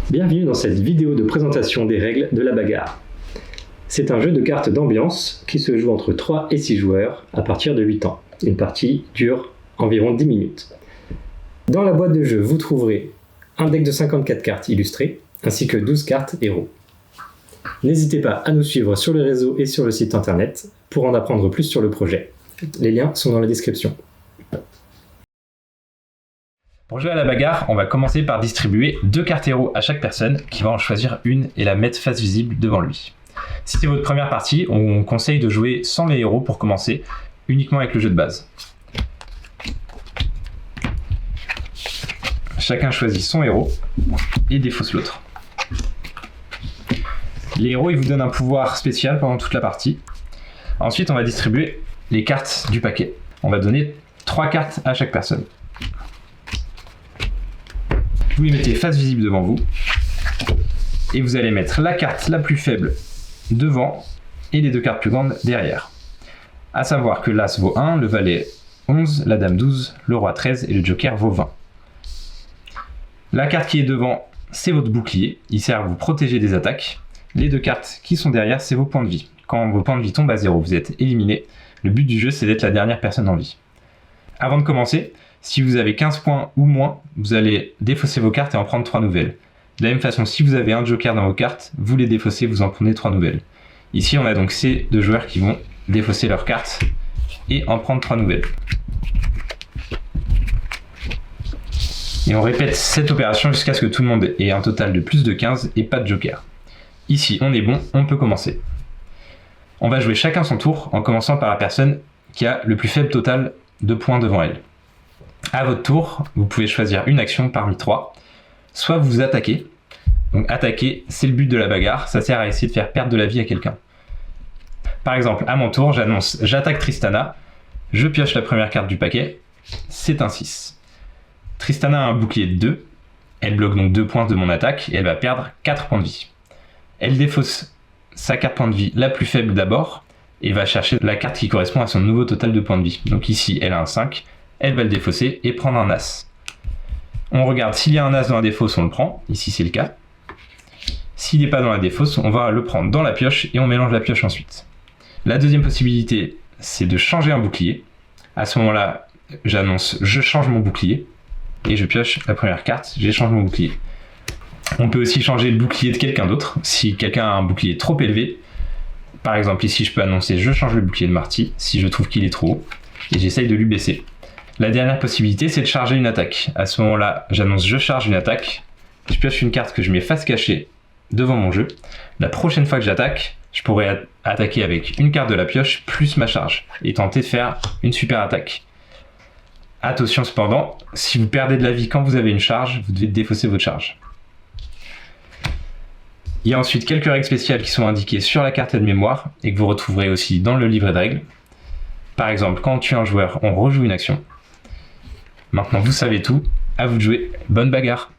Bienvenue dans cette vidéo de présentation des règles de la bagarre. C'est un jeu de cartes d'ambiance qui se joue entre 3 et 6 joueurs à partir de 8 ans. Une partie dure environ 10 minutes. Dans la boîte de jeu, vous trouverez un deck de 54 cartes illustrées, ainsi que 12 cartes héros. N'hésitez pas à nous suivre sur les réseaux et sur le site internet pour en apprendre plus sur le projet. Les liens sont dans la description. Pour jouer à la bagarre, on va commencer par distribuer 2 cartes héros à chaque personne qui va en choisir une et la mettre face visible devant lui. Si c'est votre première partie, on conseille de jouer sans les héros pour commencer, uniquement avec le jeu de base. Chacun choisit son héros et défausse l'autre. Les héros, ils vous donnent un pouvoir spécial pendant toute la partie. Ensuite, on va distribuer les cartes du paquet. On va donner 3 cartes à chaque personne. Vous les mettez face visible devant vous et vous allez mettre la carte la plus faible devant et les 2 cartes plus grandes derrière. A savoir que l'As vaut 1, le Valet 11, la Dame 12, le Roi 13 et le Joker vaut 20. La carte qui est devant, c'est votre bouclier, il sert à vous protéger des attaques. Les 2 cartes qui sont derrière, c'est vos points de vie. Quand vos points de vie tombent à 0, vous êtes éliminé. Le but du jeu, c'est d'être la dernière personne en vie. Avant de commencer, si vous avez 15 points ou moins, vous allez défausser vos cartes et en prendre 3 nouvelles. De la même façon, si vous avez un joker dans vos cartes, vous les défaussez, vous en prenez 3 nouvelles. Ici, on a donc ces 2 joueurs qui vont défausser leurs cartes et en prendre 3 nouvelles. Et on répète cette opération jusqu'à ce que tout le monde ait un total de plus de 15 et pas de joker. Ici, on est bon, on peut commencer. On va jouer chacun son tour en commençant par la personne qui a le plus faible total de points devant elle. À votre tour, vous pouvez choisir une action parmi 3. Soit vous attaquez. Donc attaquer, c'est le but de la bagarre. Ça sert à essayer de faire perdre de la vie à quelqu'un. Par exemple, à mon tour, j'attaque Tristana. Je pioche la première carte du paquet. C'est un 6. Tristana a un bouclier de 2. Elle bloque donc 2 points de mon attaque et elle va perdre 4 points de vie. Elle défausse sa carte point de vie la plus faible d'abord et va chercher la carte qui correspond à son nouveau total de points de vie. Donc ici, elle a un 5. Elle va le défausser et prendre un As. On regarde s'il y a un As dans la défausse, on le prend. Ici, c'est le cas. S'il n'est pas dans la défausse, on va le prendre dans la pioche et on mélange la pioche ensuite. La deuxième possibilité, c'est de changer un bouclier. À ce moment-là, j'annonce « je change mon bouclier » et je pioche la première carte, j'échange mon bouclier. On peut aussi changer le bouclier de quelqu'un d'autre. Si quelqu'un a un bouclier trop élevé, par exemple ici, je peux annoncer « je change le bouclier de Marty » si je trouve qu'il est trop haut et j'essaye de lui baisser. La dernière possibilité, c'est de charger une attaque. À ce moment-là, j'annonce « je charge une attaque », je pioche une carte que je mets face cachée devant mon jeu. La prochaine fois que j'attaque, je pourrais attaquer avec une carte de la pioche plus ma charge et tenter de faire une super attaque. Attention cependant, si vous perdez de la vie quand vous avez une charge, vous devez défausser votre charge. Il y a ensuite quelques règles spéciales qui sont indiquées sur la carte de mémoire et que vous retrouverez aussi dans le livret de règles. Par exemple, quand on tue un joueur, on rejoue une action. Maintenant, vous savez tout, à vous de jouer, bonne bagarre!